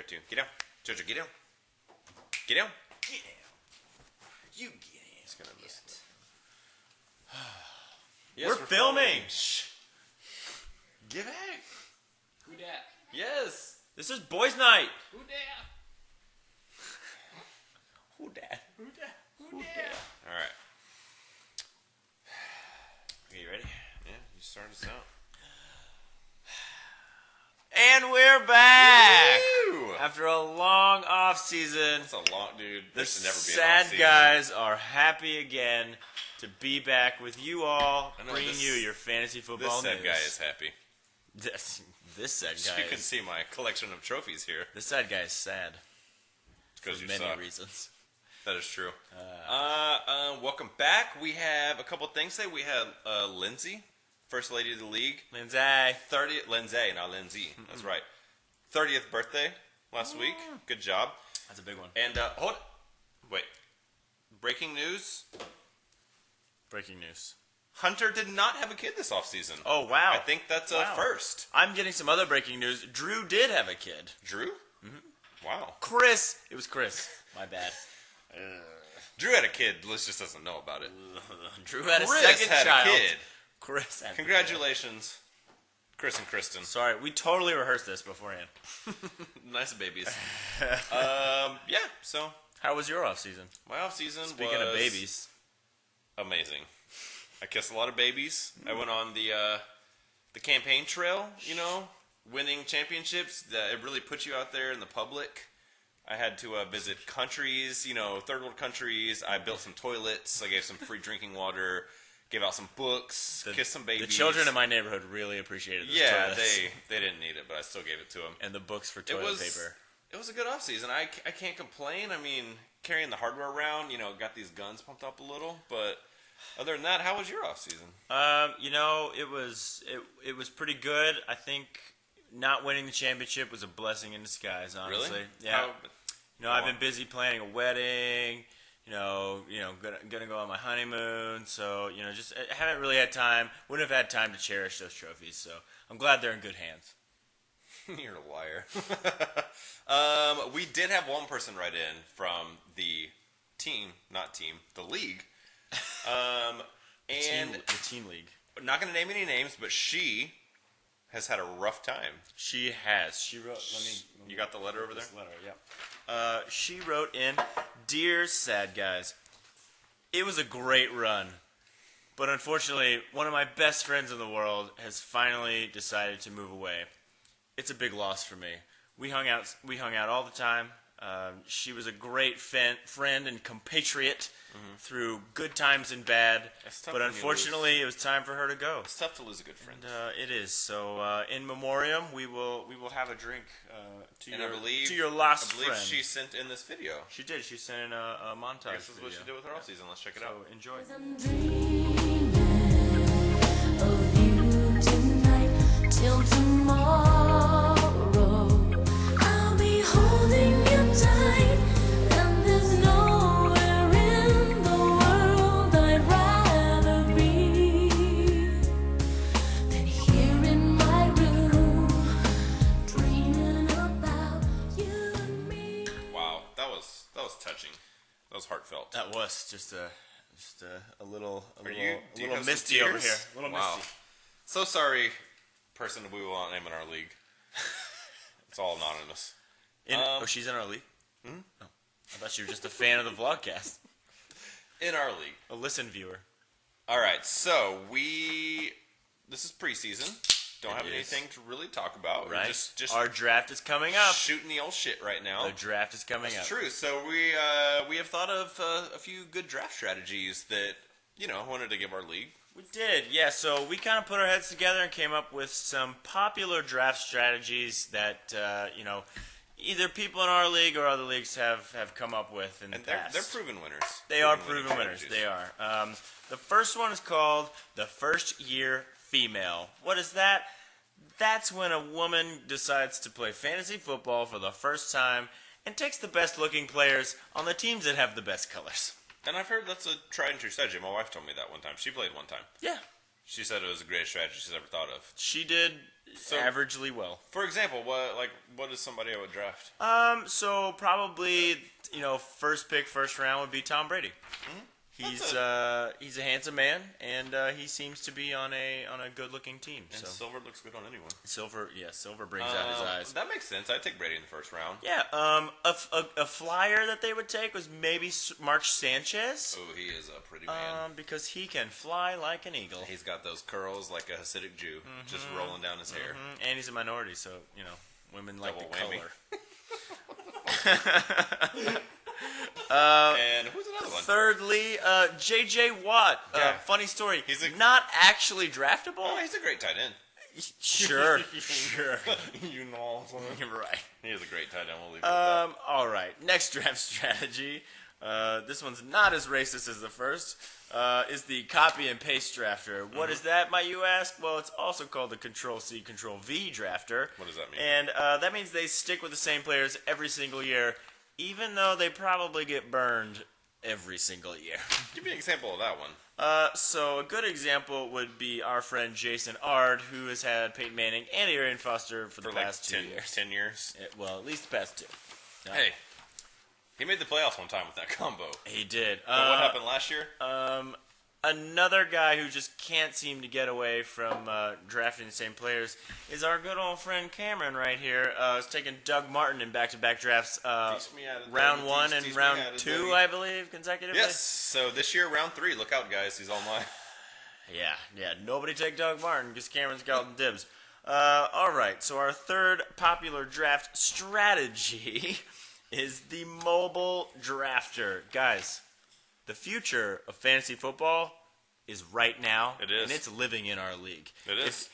too. Get down. Jojo, get down. Get down. Get down. You get in. He's going to miss it. Yes, we're filming. Shh. Get back. Who dat? Yes. This is boys' night. Who dat? Who dat? Who dat? Who dat? All right. Okay, you ready? Yeah, you start us out. And we're back Woo! after a long off season. That's a long, dude. The There should never be an S.A.D off-season. guys are happy again to be back with you all, I know, bringing this- you your fantasy football This news. sad guy is happy. This sad So guy. you can Is, see my collection of trophies here. this sad guy is sad Because for you many suck. reasons. That is true. Welcome back. We have a couple things today. We have Lindsay, First Lady of the League. Lindsay. 30th, Lindsay, not Lindsay. That's right. 30th birthday last week. Good job. That's a big one. And, wait. Breaking news. Breaking news. Hunter did not have a kid this offseason. Oh, wow. I think that's a Wow. first. I'm getting some other breaking news. Drew did have a kid. Drew? Mm-hmm. Wow. Chris. It was Chris. My bad. Drew had a kid. Liz just doesn't know about it. Drew had a Chris second had child. a kid. Chris had a kid. Congratulations, Chris and Kristen. Sorry, we totally rehearsed this beforehand. Nice babies. Yeah, so How was your off season? my off season Speaking was of babies. amazing. I kissed a lot of babies. I went on the campaign trail, winning championships. It really puts you out there in the public. I had to visit countries, third world countries. I built some toilets. I gave some free drinking water. Gave out some books. Kissed some babies. The children in my neighborhood really appreciated this. Yeah, toilets. they didn't need it, but I still gave it to them. And the books for toilet paper. It was a good off season. I can't complain. I mean, carrying the hardware around, got these guns pumped up a little. But other than that, how was your off season? It was pretty good. I think not winning the championship was a blessing in disguise. Honestly, Really? yeah. How- I've been busy planning a wedding. Gonna go on my honeymoon. So just I haven't really had time. Wouldn't have had time to cherish those trophies. So I'm glad they're in good hands. You're a liar. We did have one person write in from the the league. And The team league. not going to name any names, but she has had a rough time. She has. She wrote. Let me. You got the letter over there? This letter, yeah. She wrote in, "Dear S.A.D guys, it was a great run, but unfortunately, one of my best friends in the world has finally decided to move away. It's a big loss for me. We hung out all the time. She was a great friend and compatriot through good times and bad. It's tough But when you unfortunately, it was time for her to go. It's tough to lose a good friend. It is. So in memoriam, we will have a drink to And your lost I believe friend. she sent in this video. She did. She sent in a montage. I guess this is what she did with her off season. Let's check it out. So enjoy. I'm dreaming of you tonight till tomorrow. I'll be holding you tight, and there's nowhere in the world I'd rather be than here in my room, dreaming about you and me. Wow, that was touching. That was heartfelt. That was just a little Do you have some misty over tears? here. A little Wow. misty. So sorry, person we will not name in our league. It's all anonymous. She's in our league. Oh, I thought she was just a fan of the vlogcast. In our league. A listen viewer. All right, so this is preseason. Don't have It is. anything to really talk about. Right. We're just Our draft is coming up. shooting the old shit right now. The draft is coming That's up. true. So we have thought of a few good draft strategies that wanted to give our league. We did, yeah. So we kind of put our heads together and came up with some popular draft strategies that either people in our league or other leagues have come up with in the And past. they're proven winners. They are winning proven winners. strategies. They are. The first one is called the first year female. What is that? That's when a woman decides to play fantasy football for the first time and takes the best looking players on the teams that have the best colors. And I've heard that's a tried and true strategy. My wife told me that one time. She played one time. Yeah. She said it was the greatest strategy she's ever thought of. She did averagely well. For example, what is somebody I would draft? So probably, first pick, first round would be Tom Brady. Mm-hmm. He's a handsome man, and he seems to be on a good looking team. And so silver looks good on anyone. silver brings out his eyes. That makes sense. I'd take Brady in the first round. Yeah. A flyer that they would take was maybe Mark Sanchez. Oh, he is a pretty man. Because he can fly like an eagle. He's got those curls like a Hasidic Jew, just rolling down his hair. And he's a minority, so women like Double the whammy. color. And who's another one? Thirdly, J.J. Watt. Yeah. Funny story. He's not actually draftable. Oh, he's a great tight end. Sure. You know, You're right. he is a great tight end. We'll leave it at that. All right. Next draft strategy. This one's not as racist as the first. Is the copy and paste drafter. What is that, might you ask? Well, it's also called the Control-C, Control-V drafter. What does that mean? And that means they stick with the same players every single year, even though they probably get burned every single year. Give me an example of that one. So a good example would be our friend Jason Ard, who has had Peyton Manning and Arian Foster for the past 2 years. 10 years. Well, at least the past 2. Yeah. Hey, he made the playoffs one time with that combo. He did. But what happened last year? Another guy who just can't seem to get away from drafting the same players is our good old friend Cameron right here. Is taking Doug Martin in back-to-back drafts. Round 1 and round 2, I believe, consecutively. Yes. So this year, round 3. Look out, guys. He's online. Yeah. Nobody take Doug Martin because Cameron's got dibs. All right. So our third popular draft strategy is the mobile drafter. Guys, the future of fantasy football is right now. It is. And it's living in our league. It is.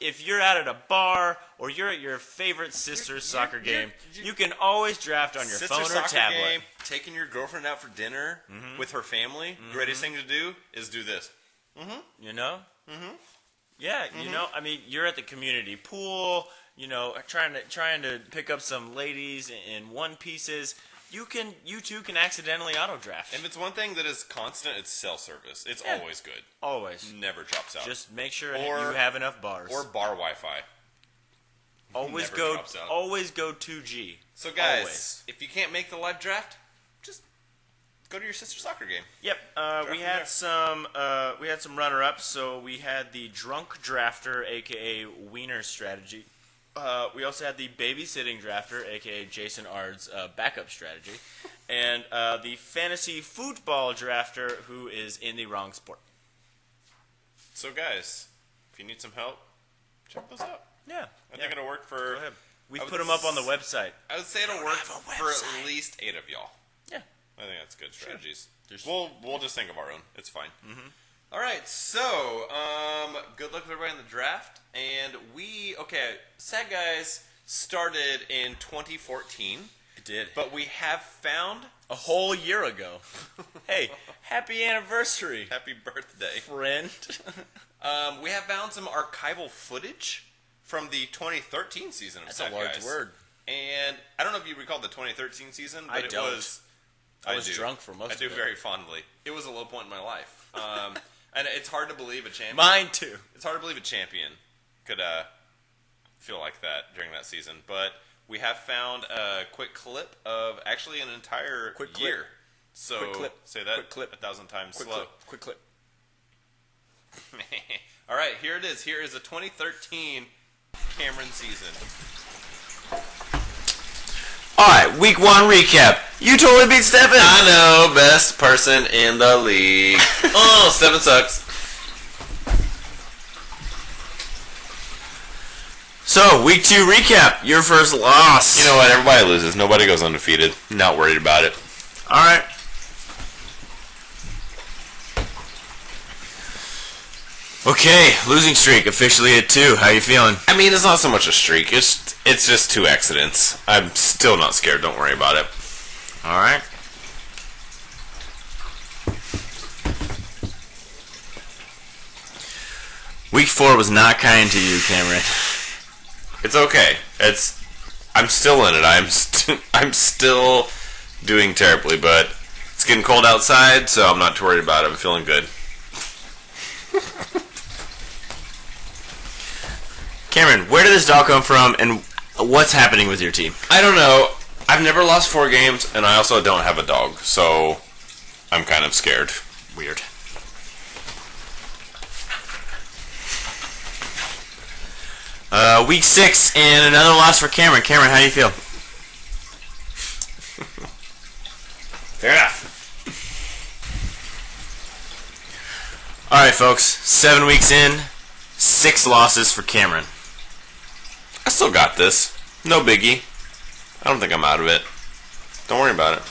If you're out at a bar or you're at your favorite sister's soccer game, you can always draft on your phone or tablet. Game, taking your girlfriend out for dinner with her family, greatest thing to do is do this. You know? Yeah, I mean, you're at the community pool, trying to pick up some ladies in one pieces. You too can accidentally auto draft. If it's one thing that is constant, it's cell service. It's always good. Always. Never drops out. Just make sure you have enough bars. Or bar Wi-Fi. Always Never go drops out. always go 2G. So guys, if you can't make the live draft, just go to your sister's soccer game. Yep, we had some runner-ups. So we had the drunk drafter, aka Wiener strategy. We also had the babysitting drafter, aka Jason Ard's backup strategy, and the fantasy football drafter, who is in the wrong sport. So guys, if you need some help, check those out. Yeah, I think it'll work for. Go ahead. We put them up on the website. I would say it'll work for at least 8 of y'all. Yeah, I think that's good strategies. Sure. We'll just think of our own. It's fine. All right, so good luck with everybody in the draft. And S.A.D Guys started in 2014. it did. But we have found A whole year ago. Hey, happy anniversary, happy birthday. friend. We have found some archival footage from the 2013 season of That's S.A.D a large Guys. word. And I don't know if you recall the 2013 season, but I it don't. was. I was drunk for most I of do it. very fondly. It was a low point in my life. And it's hard to believe a champion. Mine too. It's hard to believe a champion could feel like that during that season. But we have found a quick clip of actually an entire Quick year. clip. So Quick clip. say that Quick clip. 1,000 times Quick slow. clip. Quick clip. All right, here it is. Here is a 2013 Cameron season. All right, week 1 recap. You totally beat Stefan. I know, best person in the league. Oh, Stefan sucks. So, week 2 recap. Your first loss. You know what? Everybody loses. Nobody goes undefeated. Not worried about it. All right. Okay, losing streak officially at 2. How you feeling? I mean, it's not so much a streak. It's just 2 accidents. I'm still not scared. Don't worry about it. All right. Week 4 was not kind to you, Cameron. It's okay. I'm still in it. I'm still doing terribly, but it's getting cold outside, so I'm not too worried about it. I'm feeling good. Cameron, where did this dog come from, and what's happening with your team? I don't know. I've never lost 4 games, and I also don't have a dog, so I'm kind of scared. Weird. Week 6 and another loss for Cameron. Cameron, how do you feel? Fair enough. All right, folks. 7 weeks in, 6 losses for Cameron. I still got this. No biggie. I don't think I'm out of it. Don't worry about it.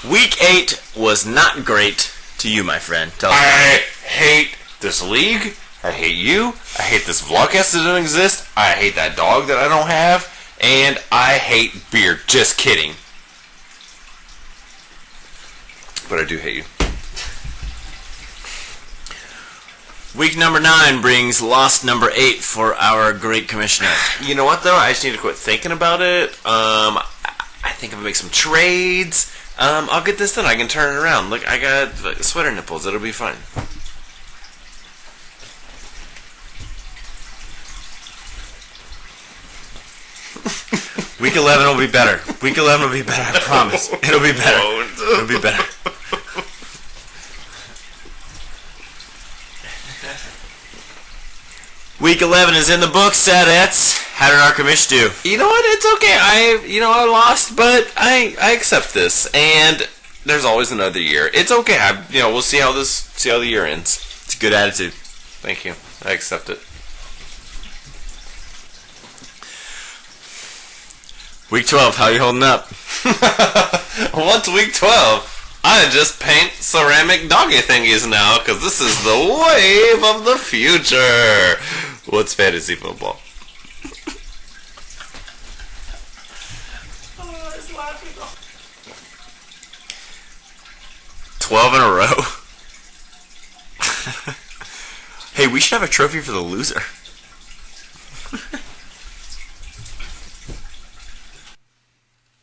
Week 8 was not great to you, my friend. Tell us. I hate this league. I hate you. I hate this vlogcast that doesn't exist. I hate that dog that I don't have. And I hate beer. Just kidding. But I do hate you. Week number 9 brings loss number 8 for our great commissioner. You know what, though? I just need to quit thinking about it. I think I'm going to make some trades. I'll get this done. I can turn it around. Look, I got sweater nipples. It'll be fine. Week 11 will be better. Week 11 will be better, I promise. It'll be better. It'll be better. Week 11 is in the books, Sadettes. How did our commish do? You know what? It's okay. I lost, but I accept this. And there's always another year. It's okay. We'll see how the year ends. It's a good attitude. Thank you. I accept it. Week 12, how you holding up? What's week 12? I just paint ceramic doggy thingies now, because this is the wave of the future. What's fantasy football? 12 in a row. Hey, we should have a trophy for the loser.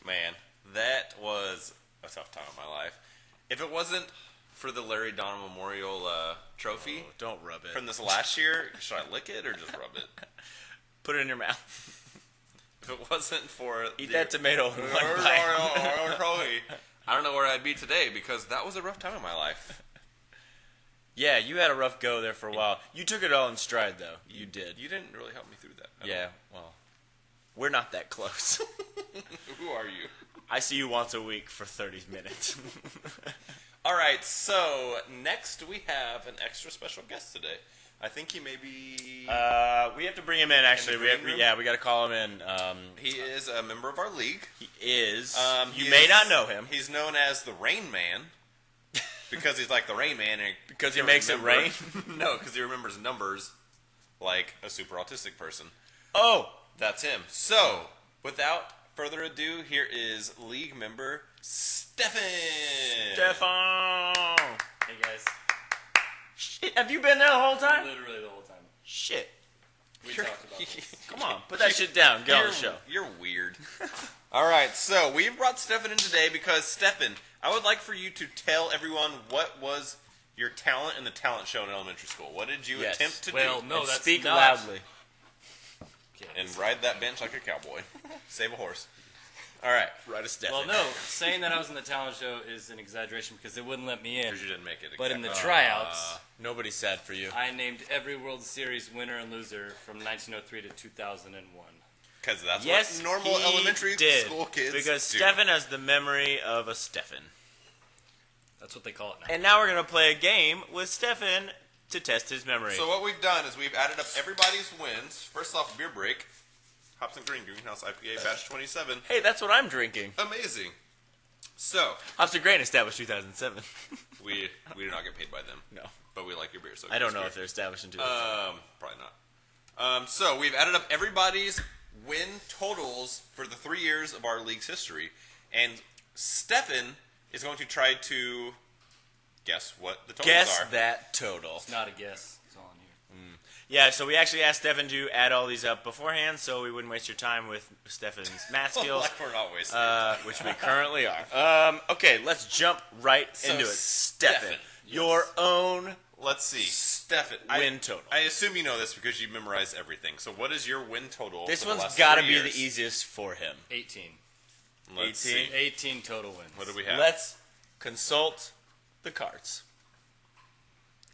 Man, that was a tough time in my life. If it wasn't for the Larry Donna Memorial trophy Don't rub it. from this last year, should I lick it or just rub it? Put it in your mouth. If it wasn't for Eat that tomato in one bite. trophy, I don't know where I'd be today, because that was a rough time in my life. Yeah, you had a rough go there for a while. You took it all in stride, though. You did. You didn't really help me through that. Yeah, well, we're not that close. Who are you? I see you once a week for 30 minutes. All right, so next we have an extra special guest today. I think he may be... we have to bring him in, actually. green room? We got to call him in. he is a member of our league. He is. He You may is- not know him. He's known as the Rain Man because he's like the Rain Man. And Because he can makes it rain? No, because he remembers numbers like a super autistic person. Oh! That's him. So, without further ado, here is league member Stefan. Stefan! Hey guys, Shit, have you been there the whole time? literally the whole time. Shit. We talked about this. Come on, put that shit down. Get on the show. You're weird. All right, so we've brought Stefan in today because, Stefan, I would like for you to tell everyone what was your talent in the talent show in elementary school. What did you Yes. attempt to Well, do? no, And that's speak not. loudly. Okay. And ride that bench like a cowboy. Save a horse. All right. Right a Stefan. Well, no, saying that I was in the talent show is an exaggeration because they wouldn't let me in. Because you didn't make it. But in the exactly. tryouts, Nobody's sad for you. I named every World Series winner and loser from 1903 to 2001. Because that's Yes, what normal he elementary did, school kids because do. Stefan has the memory of a Stefan. That's what they call it now. And now we're going to play a game with Stefan to test his memory. So what we've done is we've added up everybody's wins. First off, beer break. Hopson Green Greenhouse IPA batch 27. Hey, that's what I'm drinking. Amazing. So, Hopster Grain established 2007. we do not get paid by them. No. But we like your beer. So I don't know beer. if they're established in 2007. Probably not. So we've added up everybody's win totals for the 3 years of our league's history. And Stefan is going to try to guess what the totals Guess are. that total. It's not a guess. It's all in here. Yeah, so we actually asked Stefan to add all these up beforehand so we wouldn't waste your time with Stefan's math skills. Like we're not wasting your time. Which we currently are. Okay, let's jump right into it. Stefan, Stefan, your own let's see. Stefan, Win total. I assume you know this because you memorized everything. So what is your win total? This for the one's last got to 3 be years? the easiest for him. 18. Let's 18. see. 18 total wins. What do we have? Let's consult the cards.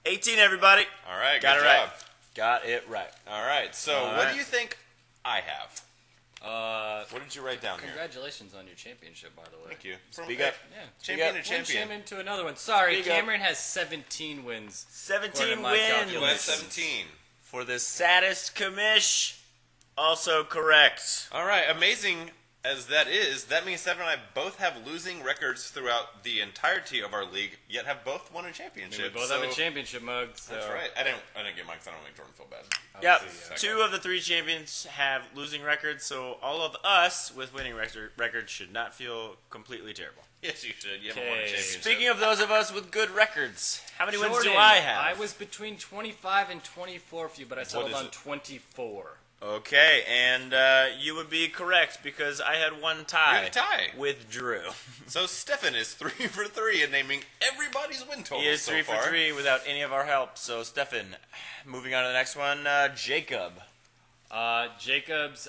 18, everybody. All right, Got good it right. job. Got it right. All right, so All what right. do you think I have? What did you write down here? Congratulations on your championship, by the way. Thank you. Speak up. Yeah. Champion up. to One champion. champion to another one. Sorry, Speak up. Cameron has 17 wins. 17 According to my wins. You calculations. went 17. For the saddest commish. Also correct. All right, amazing as that is, that means Stefan and I both have losing records throughout the entirety of our league, yet have both won a championship. We both have a championship mug. So. That's right. I didn't get mine because I don't make Jordan feel bad. Yep. Obviously, 2 of the 3 champions have losing records, so all of us with winning records should not feel completely terrible. Yes, you should. You haven't won a Okay. championship. Speaking of those of us with good records, how many wins do Jordan, I have? I was between 25 and 24 for you, but I settled is on it? 24. Okay, and you would be correct because I had one tie. You had a tie. With Drew. So Stefan is 3 for 3 in naming everybody's win total He is so 3 far. for 3 without any of our help. So Stefan, moving on to the next one, Jacob. Jacobs,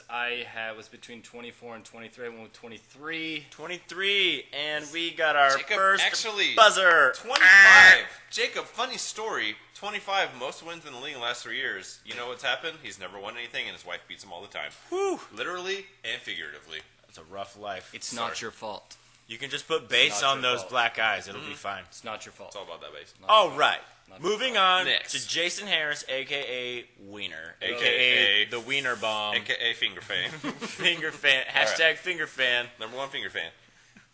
was between 24 and 23. I went with 23. 23, and we got our Jacob, first actually, buzzer. 25. Jacob, funny story. 25, most wins in the league in the last 3 years. You know what's happened? He's never won anything, and his wife beats him all the time. Whew. Literally and figuratively. That's a rough life. It's not your fault. You can just put bass not on your those fault. black eyes. It'll be fine. It's not your fault. It's all about that base. All right. Not Moving your on Next. to Jason Harris, a.k.a. Wiener, AKA a.k.a. the Wiener Bomb. AKA finger fan. Finger fan. Hashtag finger fan. Number 1 finger fan.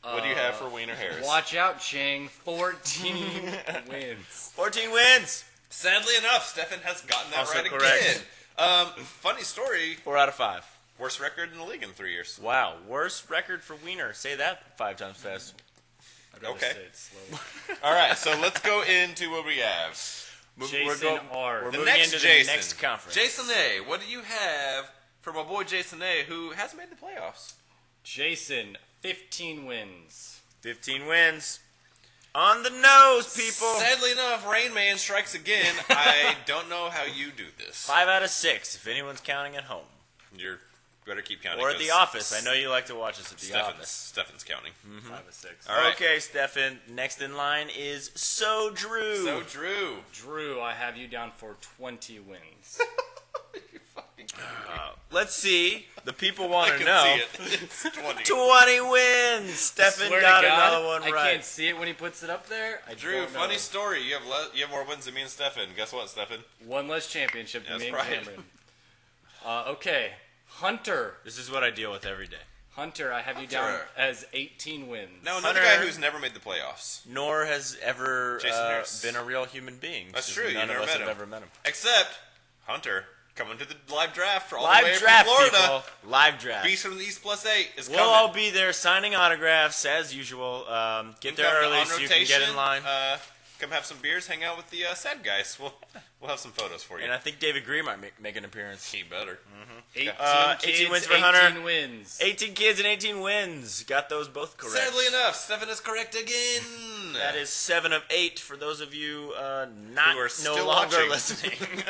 What do you have for Wiener Harris? Watch out, Chang. 14 wins. 14 wins. Sadly enough, Stefan has gotten that Also right correct. again. Funny story. 4 out of 5. Worst record in the league in 3 years. Wow. Worst record for Wiener. Say that 5 times fast. I'd rather Okay. say it slowly. All right, so let's go into what we have. Jason R. We're The moving next into Jason. the next conference. Jason A, what do you have for my boy Jason A, who has made the playoffs? Jason, 15 wins. 15 wins. On the nose, people. Sadly enough, Rain Man strikes again. I don't know how you do this. 5 out of 6, if anyone's counting at home. You better keep counting. Or at the 'cause office. I know you like to watch us at the office. Stefan's counting. 5 of 6. All right. Okay, Stefan. Next in line is So Drew. So Drew. Drew, I have you down for 20 wins. Let's see. The people want I to can know. see it. It's 20. 20 wins. Stefan Swear to got God, another one I right. can't see it when he puts it up there. I Drew, don't know. funny story. You have more wins than me and Stefan. Guess what, Stefan? One less championship than That's me and right. Cameron. Okay, Hunter. This is what I deal with every day. Hunter, I have you down Hunter. as 18 wins. Now, another Hunter- guy who's never made the playoffs. Nor has ever Jason Harris. been a real human being. That's Just true, you None never of us met have him. ever met him. Except Hunter coming to the live draft for all the way Live draft, from Florida. people. Live draft. Beast from the East +8 is We'll coming. all be there signing autographs as usual. Get there Come early on so you can get in rotation, line. Come have some beers, hang out with the S.A.D guys. We'll have some photos for you. And I think David Green might make an appearance. He better. 18 18 kids, wins for 18 Hunter. wins. 18 kids and 18 wins. Got those both correct. Sadly enough, Stefan is correct again. That is 7 of 8 for those of you not Who are no still longer watching. listening.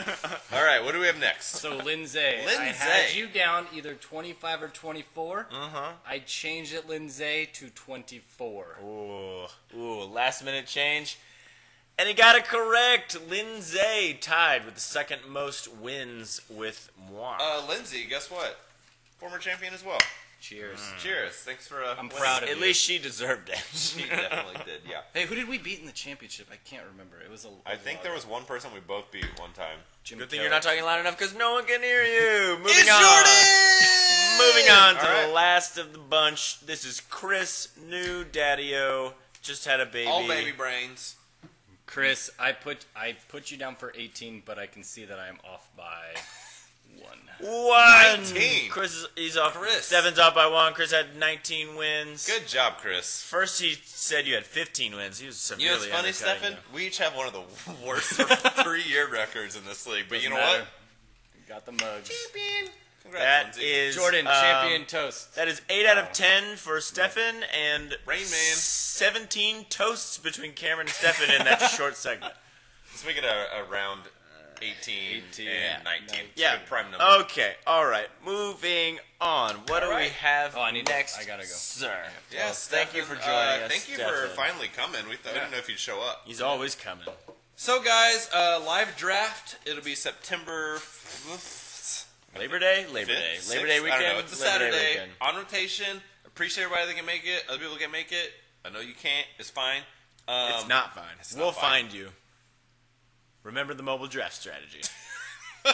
All right, what do we have next? So Lindsay, I Lindsay. had you down either 25 or 24. Uh-huh. I changed it, Lindsay, to 24. Ooh, last minute change. And he got it correct. Lindsay tied with the second most wins with moi. Lindsay, guess what? Former champion as well. Cheers. Cheers. Thanks for I'm winning. proud of At you. least she deserved it. She definitely did, yeah. Hey, who did we beat in the championship? I can't remember. It was a. I think there was one person we both beat one time. Jim Good thing Kelly. you're not talking loud enough because no one can hear you. Moving It's on. Jordan! Moving on to All right. the last of the bunch. This is Chris, new daddy-o. Just had a baby. All baby brains. Chris, I put you down for 18, but I can see that I am off by 1. 19. Chris, he's off. Chris. Stefan's off by 1. Chris had 19 wins. Good job, Chris. First, he said you had 15 wins. He was severely You know what's funny, undercutting Stefan? you. We each have one of the worst 3-year records in this league. But you know Doesn't what? matter. Got the mugs. Champion. Congrats, That Lindsay. is Jordan, champion toast. That is 8 out of 10 for Stefan and Rain Man. 17 toasts between Cameron and Stefan in that short segment. Let's make it a round 18, 18, and 19. It's a Yeah. good prime number. Okay. All right. Moving on. What do we right. have Oh, I need to- next? I gotta go. Sir. Yeah, Well, thank you for joining us. Thank you Stefan. for finally coming. We didn't know if you'd show up. He's always coming. So, guys, live draft. It'll be September 5th. Labor Day? Labor Day. Fifth, Labor sixth? Day weekend? I don't know. It's a Labor Day Saturday weekend. on rotation. Appreciate everybody that can make it. Other people can make it. I know you can't. It's fine. It's not fine. not We'll fine. find you. Remember the mobile draft strategy. I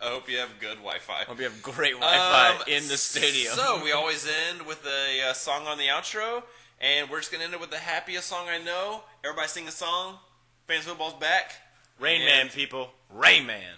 hope you have good Wi-Fi. Hope you have great Wi-Fi in the stadium. So we always end with a song on the outro, and we're just gonna end it with the happiest song I know. Everybody sing a song. Fans football's back. Rain Man, people. Rain Man.